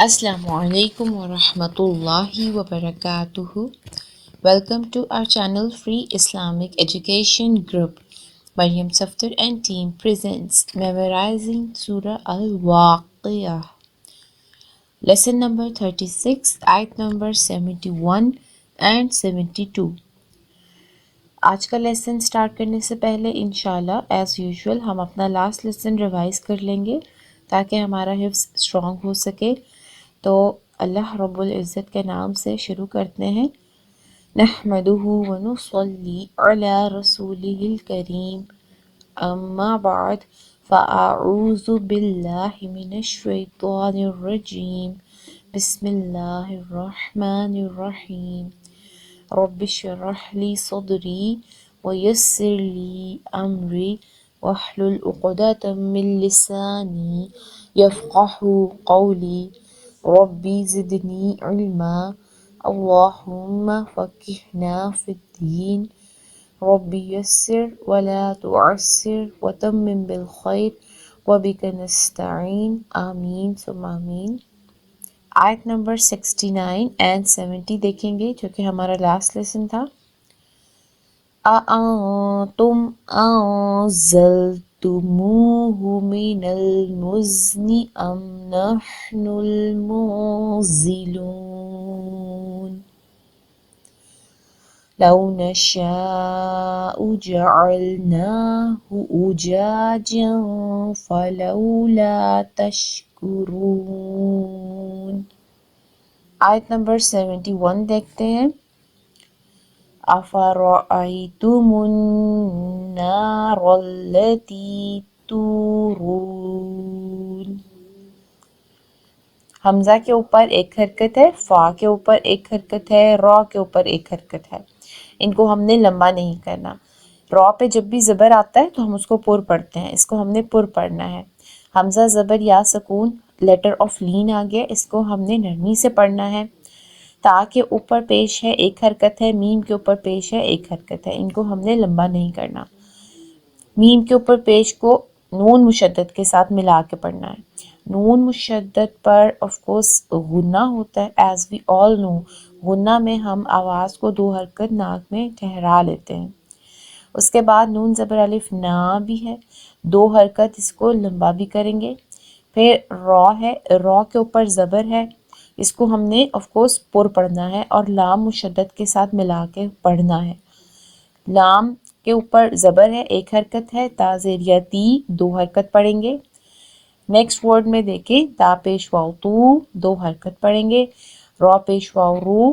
Assalamu alaikum wa rahmatullahi wa barakatuhu. Welcome to our channel Free Islamic Education Group. Maryam Saftar and team presents Memorizing Surah Al-Waqiyah. Lesson number 36, ayat number 71 and 72. آج کا lesson start کرنے سے پہلے انشاءاللہ as usual ہم اپنا last lesson revise کر لیں گے تاکہ ہمارا حفظ اسٹرانگ ہو سکے. تو اللہ رب العزت کے نام سے شروع کرتے ہیں. نحمدہ ونصلی علی رسولہ الکریم اما بعد فاعوذ باللہ من الشیطان الرجیم بسم اللہ الرحمن الرحیم رب اشرح لی صدری ویسر لی امری واحلل عقدۃ من لسانی یفقہوا قولی ربی زدنی علما اللہم فقہنا فی الدین ربی یسر ولا تعسر وتمم بالخیر وبک نستعین آمین ثم آمین. آیت نمبر 69 اینڈ 70 دیکھیں گے جو کہ ہمارا لاسٹ لیسن تھا. اَأَنْتُمْ أَنزَلْتُمُوهُ مِنَ الْمُزْنِ أَمْ نَحْنُ الْمُنزِلُونَ لَوْ نَشَاءُ جَعَلْنَاهُ أُجَاجًا فَلَوْلَا تَشْكُرُونَ. آیت نمبر 71 دیکھتے ہیں. أَفَرَأَيْتُمُ النَّارَ الَّتِي تُورُونَ. حمزہ کے اوپر ایک حرکت ہے، فا کے اوپر ایک حرکت ہے، را کے اوپر ایک حرکت ہے. ان کو ہم نے لمبا نہیں کرنا. را پہ جب بھی زبر آتا ہے تو ہم اس کو پر پڑھتے ہیں، اس کو ہم نے پر پڑھنا ہے. حمزہ زبر یا سکون لیٹر آف لین آ گیا، اس کو ہم نے نرمی سے پڑھنا ہے. تا کے اوپر پیش ہے ایک حرکت ہے، میم کے اوپر پیش ہے ایک حرکت ہے، ان کو ہم نے لمبا نہیں کرنا. میم کے اوپر پیش کو نون مشدد کے ساتھ ملا کے پڑھنا ہے. نون مشدد پر آف کورس غنہ ہوتا ہے، ایز وی آل نو. غنہ میں ہم آواز کو دو حرکت ناک میں ٹھہرا لیتے ہیں. اس کے بعد نون زبر الف نا بھی ہے، دو حرکت اس کو لمبا بھی کریں گے. پھر را ہے، را کے اوپر زبر ہے، اس کو ہم نے آف کورس پر پڑھنا ہے اور لام مشدد کے ساتھ ملا کے پڑھنا ہے. لام کے اوپر زبر ہے، ایک حرکت ہے، تا زیریا تی دو حرکت پڑھیں گے. نیکسٹ ورڈ میں دیکھیں، تا پیش واو تو دو حرکت پڑھیں گے. را پیش واو رو،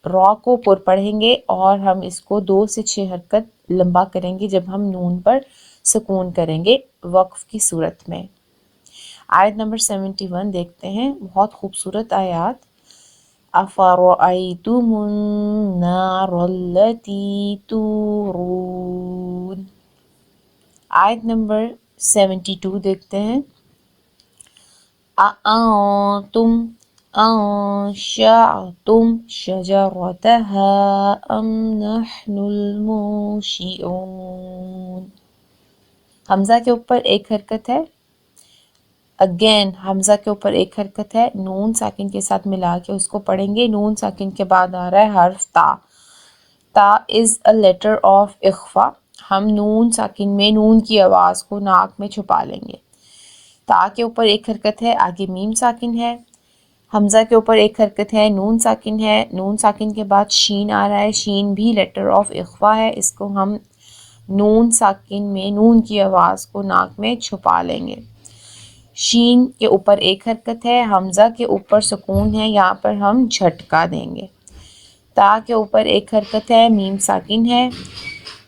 را کو پر پڑھیں گے اور ہم اس کو 2 سے 6 حرکت لمبا کریں گے جب ہم نون پر سکون کریں گے وقف کی صورت میں. آیت نمبر 71 دیکھتے ہیں، بہت خوبصورت آیات. أَفَرَأَيْتُمُ النَّارَ الَّتِي تُورُونَ. آیت نمبر 72 دیکھتے ہیں. أَأَنْتُمْ أَنشَأْتُمْ شَجَرَتَهَا أَمْ نَحْنُ الْمُنشِئُونَ. حمزہ کے اوپر ایک حرکت ہے، اگین حمزہ کے اوپر ایک حرکت ہے، نون ساکن کے ساتھ ملا کے اس کو پڑھیں گے. نون ساکن کے بعد آ رہا ہے حرف تا. تا از اے لیٹر آف اخفا. ہم نون ساکن میں نون کی آواز کو ناک میں چھپا لیں گے. تا کے اوپر ایک حرکت ہے، آگے میم ساکن ہے. حمزہ کے اوپر ایک حرکت ہے، نون ساکن ہے، نون ساکن کے بعد شین آ رہا ہے، شین بھی لیٹر آف اخفا ہے، اس کو ہم نون ساکن میں نون کی آواز کو ناک میں چھپا لیں گے. شین کے اوپر ایک حرکت ہے، حمزہ کے اوپر سکون ہے، یہاں پر ہم جھٹکا دیں گے. تا کے اوپر ایک حرکت ہے، میم ساکن ہے.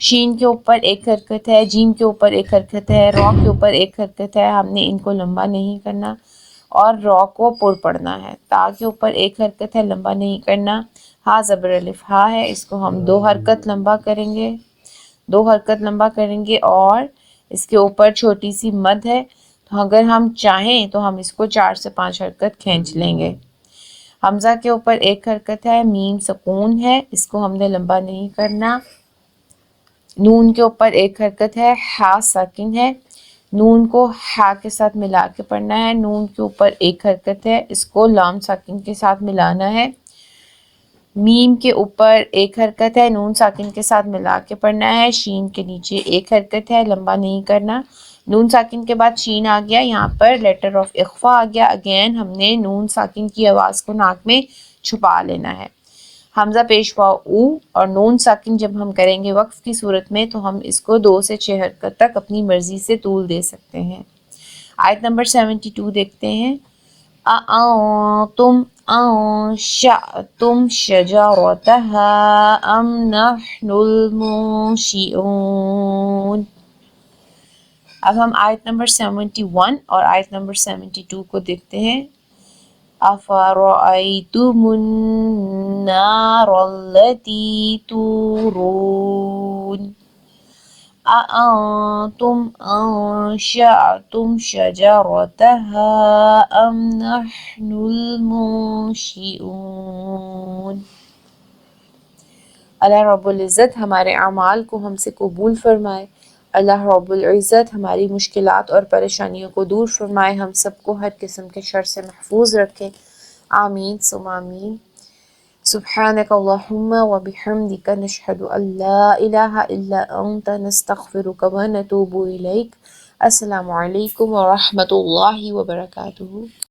شین کے اوپر ایک حرکت ہے، جیم کے اوپر ایک حرکت ہے، را کے اوپر ایک حرکت ہے، ہم نے ان کو لمبا نہیں کرنا اور را کو پر پڑھنا ہے. تا کے اوپر ایک حرکت ہے، لمبا نہیں کرنا. ہا زبر الف ہا ہے، اس کو ہم دو حرکت لمبا کریں گے، دو حرکت لمبا کریں گے اور اس کے اوپر چھوٹی سی مد ہے، تو اگر ہم چاہیں تو ہم اس کو 4 سے 5 حرکت کھینچ لیں گے. حمزہ کے اوپر ایک حرکت ہے، میم سکون ہے، اس کو ہم نے لمبا نہیں کرنا. نون کے اوپر ایک حرکت ہے، ہا ساکن ہے، نون کو ہا کے ساتھ ملا کے پڑھنا ہے، نون کے اوپر ایک حرکت ہے، اس کو لام ساکن کے ساتھ ملانا ہے۔ میم کے اوپر ایک حرکت ہے، نون ساکن کے ساتھ ملا کے پڑھنا ہے۔ شین کے نیچے ایک حرکت ہے، لمبا نہیں کرنا۔ نون ساکن کے بعد شین آ گیا، یہاں پر لیٹر آف اخفا آ گیا، اگین ہم نے نون ساکن کی آواز کو ناک میں چھپا لینا ہے۔ حمزہ پیشوا او اور نون ساکن جب ہم کریں گے وقف کی صورت میں تو ہم اس کو 2 سے 6 حرکت تک اپنی مرضی سے طول دے سکتے ہیں۔ آیت نمبر 72 دیکھتے ہیں۔ أأنتم أنشأتم شجرتها أم نحن المنشئون۔ اب ہم آیت نمبر 71 اور آیت نمبر 72 کو دیکھتے ہیں۔ أفرأيتم النار التي تورون أأنتم أنشأتم شجرتها أم نحن المنشئون۔ اللہ رب العزت ہمارے اعمال کو ہم سے قبول فرمائے، اللہ رب العزت ہماری مشکلات اور پریشانیوں کو دور فرمائے، ہم سب کو ہر قسم کے شر سے محفوظ رکھے، آمین ثم آمین۔ سبحانك اللهم وبحمدك نشهد أن لا إله إلا أنت نستغفرك ونتوب إليك۔ السلام علیکم ورحمۃ اللہ وبرکاتہ۔